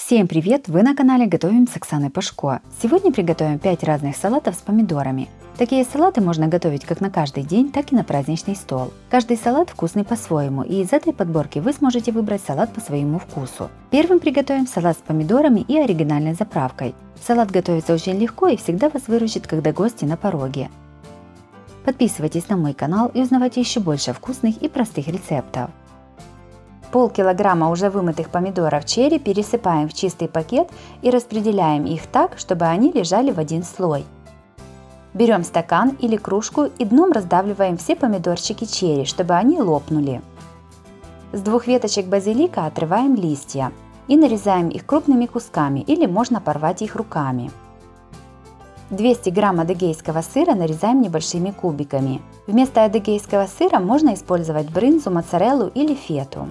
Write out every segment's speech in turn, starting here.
Всем привет! Вы на канале Готовим с Оксаной Пашко. Сегодня приготовим 5 разных салатов с помидорами. Такие салаты можно готовить как на каждый день, так и на праздничный стол. Каждый салат вкусный по-своему, и из этой подборки вы сможете выбрать салат по своему вкусу. Первым приготовим салат с помидорами и оригинальной заправкой. Салат готовится очень легко и всегда вас выручит, когда гости на пороге. Подписывайтесь на мой канал и узнавайте еще больше вкусных и простых рецептов. Полкилограмма уже вымытых помидоров черри пересыпаем в чистый пакет и распределяем их так, чтобы они лежали в один слой. Берем стакан или кружку и дном раздавливаем все помидорчики черри, чтобы они лопнули. С 2 веточек базилика отрываем листья и нарезаем их крупными кусками, или можно порвать их руками. 200 грамм адыгейского сыра нарезаем небольшими кубиками. Вместо адыгейского сыра можно использовать брынзу, моцареллу или фету.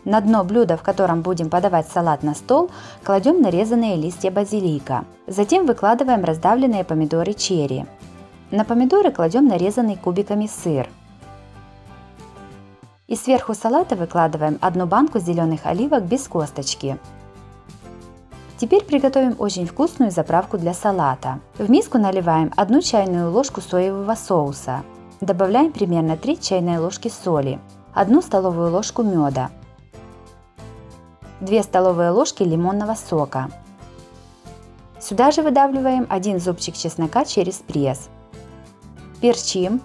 На дно блюда, в котором будем подавать салат на стол, кладем нарезанные листья базилика. Затем выкладываем раздавленные помидоры черри. На помидоры кладем нарезанный кубиками сыр. И сверху салата выкладываем 1 банку зеленых оливок без косточки. Теперь приготовим очень вкусную заправку для салата. В миску наливаем 1 чайную ложку соевого соуса. Добавляем примерно 3 чайные ложки соли, 1 столовую ложку меда, 2 столовые ложки лимонного сока. Сюда же выдавливаем 1 зубчик чеснока через пресс. Перчим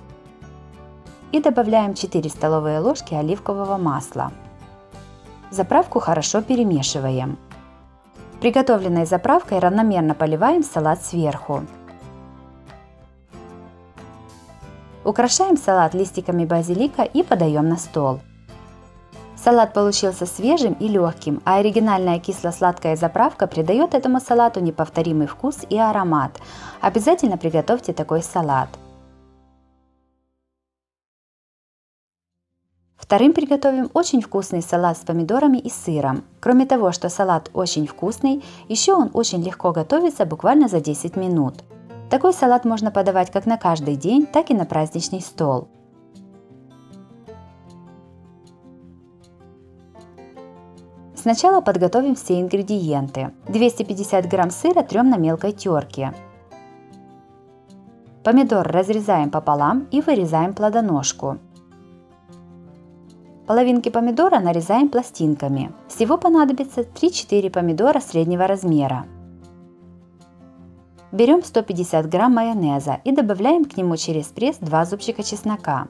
и добавляем 4 столовые ложки оливкового масла. Заправку хорошо перемешиваем. Приготовленной заправкой равномерно поливаем салат сверху. Украшаем салат листиками базилика и подаем на стол. Салат получился свежим и легким, а оригинальная кисло-сладкая заправка придает этому салату неповторимый вкус и аромат. Обязательно приготовьте такой салат. Вторым приготовим очень вкусный салат с помидорами и сыром. Кроме того, что салат очень вкусный, еще он очень легко готовится буквально за 10 минут. Такой салат можно подавать как на каждый день, так и на праздничный стол. Сначала подготовим все ингредиенты. 250 грамм сыра трем на мелкой терке. Помидор разрезаем пополам и вырезаем плодоножку. Половинки помидора нарезаем пластинками. Всего понадобится 3-4 помидора среднего размера. Берем 150 грамм майонеза и добавляем к нему через пресс 2 зубчика чеснока.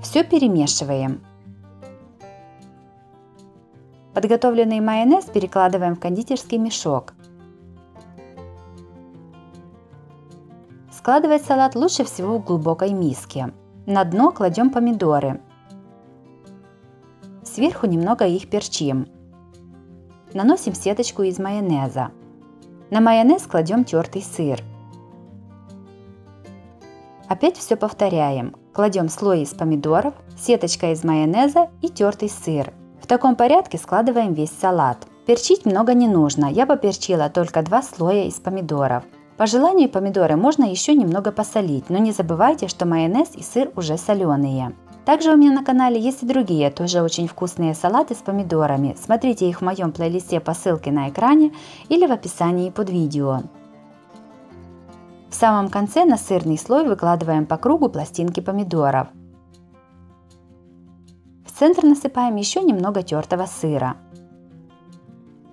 Все перемешиваем. Подготовленный майонез перекладываем в кондитерский мешок. Складывать салат лучше всего в глубокой миске. На дно кладем помидоры. Сверху немного их перчим. Наносим сеточку из майонеза. На майонез кладем тертый сыр. Опять все повторяем. Кладем слой из помидоров, сеточка из майонеза и тертый сыр. В таком порядке складываем весь салат. Перчить много не нужно, я поперчила только 2 слоя из помидоров. По желанию помидоры можно еще немного посолить, но не забывайте, что майонез и сыр уже соленые. Также у меня на канале есть и другие, тоже очень вкусные салаты с помидорами. Смотрите их в моем плейлисте по ссылке на экране или в описании под видео. В самом конце на сырный слой выкладываем по кругу пластинки помидоров. В центр насыпаем еще немного тертого сыра.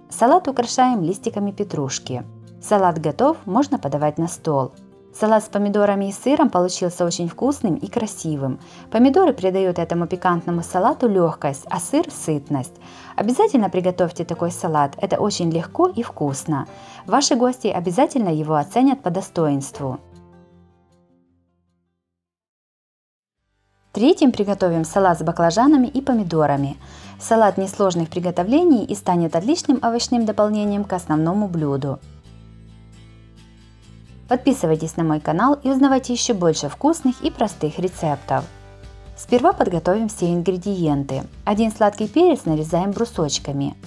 Салат украшаем листиками петрушки. Салат готов, можно подавать на стол. Салат с помидорами и сыром получился очень вкусным и красивым. Помидоры придают этому пикантному салату легкость, а сыр – сытность. Обязательно приготовьте такой салат, это очень легко и вкусно. Ваши гости обязательно его оценят по достоинству. Третьим приготовим салат с баклажанами и помидорами. Салат несложный в приготовлении и станет отличным овощным дополнением к основному блюду. Подписывайтесь на мой канал и узнавайте еще больше вкусных и простых рецептов. Сперва подготовим все ингредиенты. 1 сладкий перец нарезаем брусочками.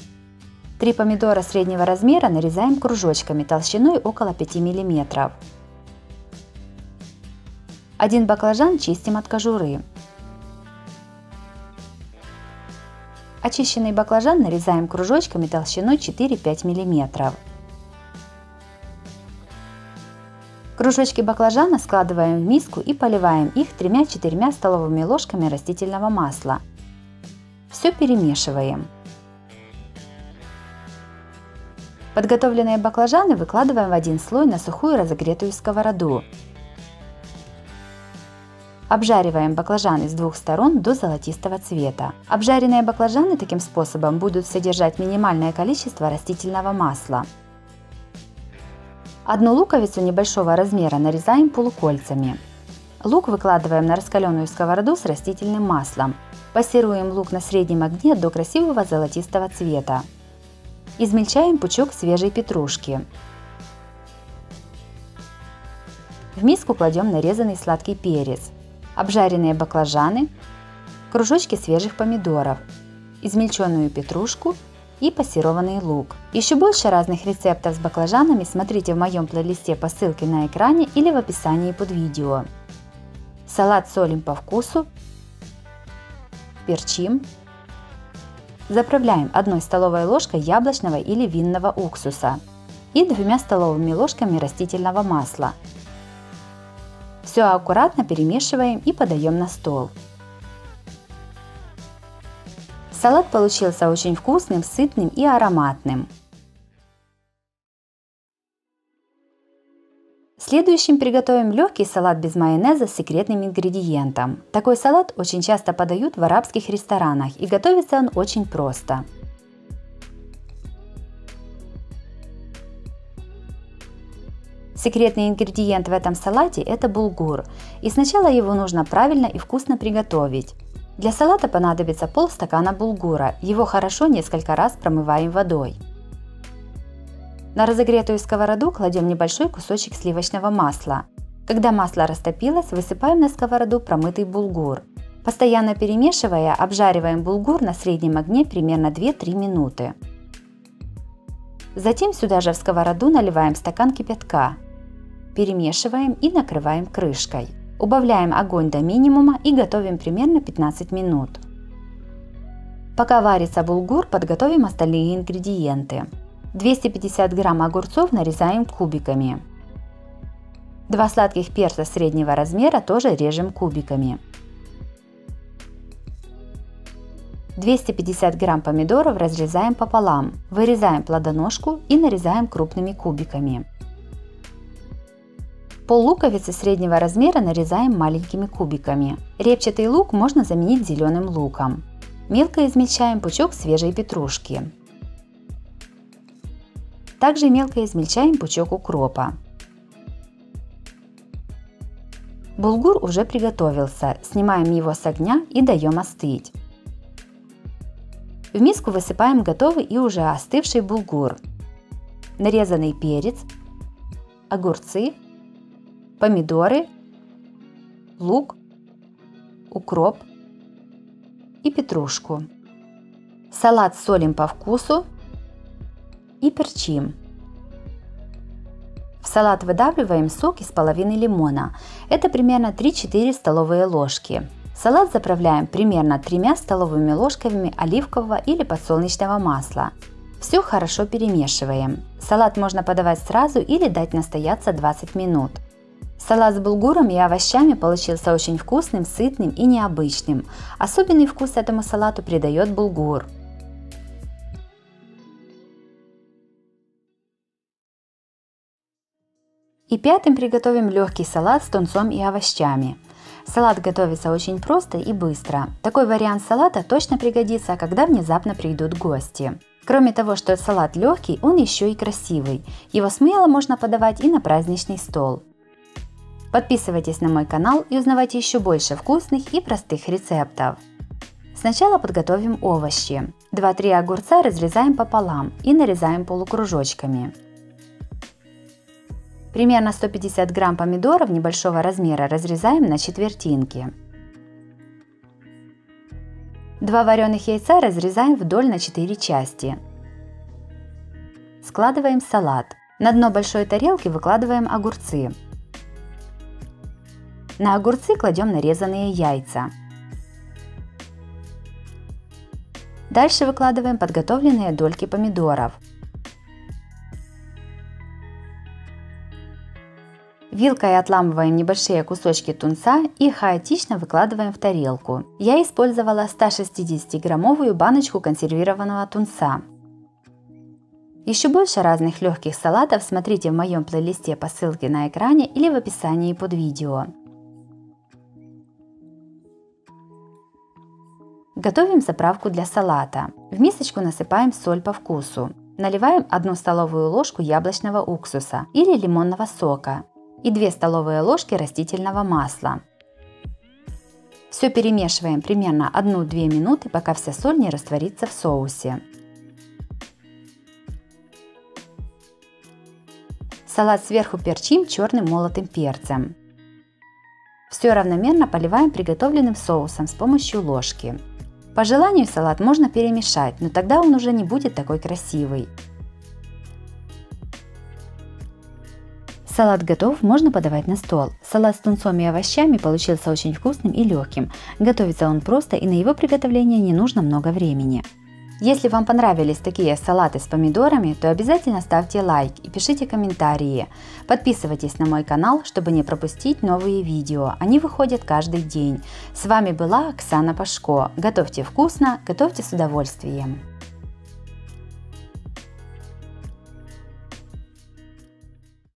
3 помидора среднего размера нарезаем кружочками толщиной около 5 мм. 1 баклажан чистим от кожуры. Очищенный баклажан нарезаем кружочками толщиной 4-5 мм. Кружочки баклажана складываем в миску и поливаем их 3-4 столовыми ложками растительного масла. Все перемешиваем. Подготовленные баклажаны выкладываем в один слой на сухую разогретую сковороду. Обжариваем баклажаны с двух сторон до золотистого цвета. Обжаренные баклажаны таким способом будут содержать минимальное количество растительного масла. Одну луковицу небольшого размера нарезаем полукольцами. Лук выкладываем на раскаленную сковороду с растительным маслом. Пассируем лук на среднем огне до красивого золотистого цвета. Измельчаем пучок свежей петрушки. В миску кладем нарезанный сладкий перец, обжаренные баклажаны, кружочки свежих помидоров, измельченную петрушку и пассерованный лук. Еще больше разных рецептов с баклажанами смотрите в моем плейлисте по ссылке на экране или в описании под видео. Салат солим по вкусу, перчим. Заправляем 1 столовой ложкой яблочного или винного уксуса и 2 столовыми ложками растительного масла. Все аккуратно перемешиваем и подаем на стол. Салат получился очень вкусным, сытным и ароматным. Следующим приготовим легкий салат без майонеза с секретным ингредиентом. Такой салат очень часто подают в арабских ресторанах и готовится он очень просто. Секретный ингредиент в этом салате – это булгур, и сначала его нужно правильно и вкусно приготовить. Для салата понадобится полстакана булгура, его хорошо несколько раз промываем водой. На разогретую сковороду кладем небольшой кусочек сливочного масла. Когда масло растопилось, высыпаем на сковороду промытый булгур. Постоянно перемешивая, обжариваем булгур на среднем огне примерно 2-3 минуты. Затем сюда же в сковороду наливаем стакан кипятка. Перемешиваем и накрываем крышкой. Убавляем огонь до минимума и готовим примерно 15 минут. Пока варится булгур, подготовим остальные ингредиенты. 250 грамм огурцов нарезаем кубиками. 2 сладких перца среднего размера тоже режем кубиками. 250 грамм помидоров разрезаем пополам, вырезаем плодоножку и нарезаем крупными кубиками. Пол луковицы среднего размера нарезаем маленькими кубиками. Репчатый лук можно заменить зеленым луком. Мелко измельчаем пучок свежей петрушки. Также мелко измельчаем пучок укропа. Булгур уже приготовился, снимаем его с огня и даем остыть. В миску высыпаем готовый и уже остывший булгур, нарезанный перец, огурцы, помидоры, лук, укроп и петрушку. Салат солим по вкусу и перчим. В салат выдавливаем сок из половины лимона. Это примерно 3-4 столовые ложки. Салат заправляем примерно 3 столовыми ложками оливкового или подсолнечного масла. Все хорошо перемешиваем. Салат можно подавать сразу или дать настояться 20 минут. Салат с булгуром и овощами получился очень вкусным, сытным и необычным. Особенный вкус этому салату придает булгур. И пятым приготовим легкий салат с тунцом и овощами. Салат готовится очень просто и быстро. Такой вариант салата точно пригодится, когда внезапно придут гости. Кроме того, что салат легкий, он еще и красивый. Его смело можно подавать и на праздничный стол. Подписывайтесь на мой канал и узнавайте еще больше вкусных и простых рецептов. Сначала подготовим овощи. 2-3 огурца разрезаем пополам и нарезаем полукружочками. Примерно 150 грамм помидоров небольшого размера разрезаем на четвертинки. 2 вареных яйца разрезаем вдоль на 4 части. Складываем салат. На дно большой тарелки выкладываем огурцы. На огурцы кладем нарезанные яйца. Дальше выкладываем подготовленные дольки помидоров. Вилкой отламываем небольшие кусочки тунца и хаотично выкладываем в тарелку. Я использовала 160-граммовую баночку консервированного тунца. Еще больше разных легких салатов смотрите в моем плейлисте по ссылке на экране или в описании под видео. Готовим заправку для салата. В мисочку насыпаем соль по вкусу. Наливаем 1 столовую ложку яблочного уксуса или лимонного сока и 2 столовые ложки растительного масла. Все перемешиваем примерно 1-2 минуты, пока вся соль не растворится в соусе. Салат сверху перчим черным молотым перцем. Все равномерно поливаем приготовленным соусом с помощью ложки. По желанию салат можно перемешать, но тогда он уже не будет такой красивый. Салат готов, можно подавать на стол. Салат с тунцом и овощами получился очень вкусным и легким. Готовится он просто, и на его приготовление не нужно много времени. Если вам понравились такие салаты с помидорами, то обязательно ставьте лайк и пишите комментарии. Подписывайтесь на мой канал, чтобы не пропустить новые видео. Они выходят каждый день. С вами была Оксана Пашко. Готовьте вкусно, готовьте с удовольствием.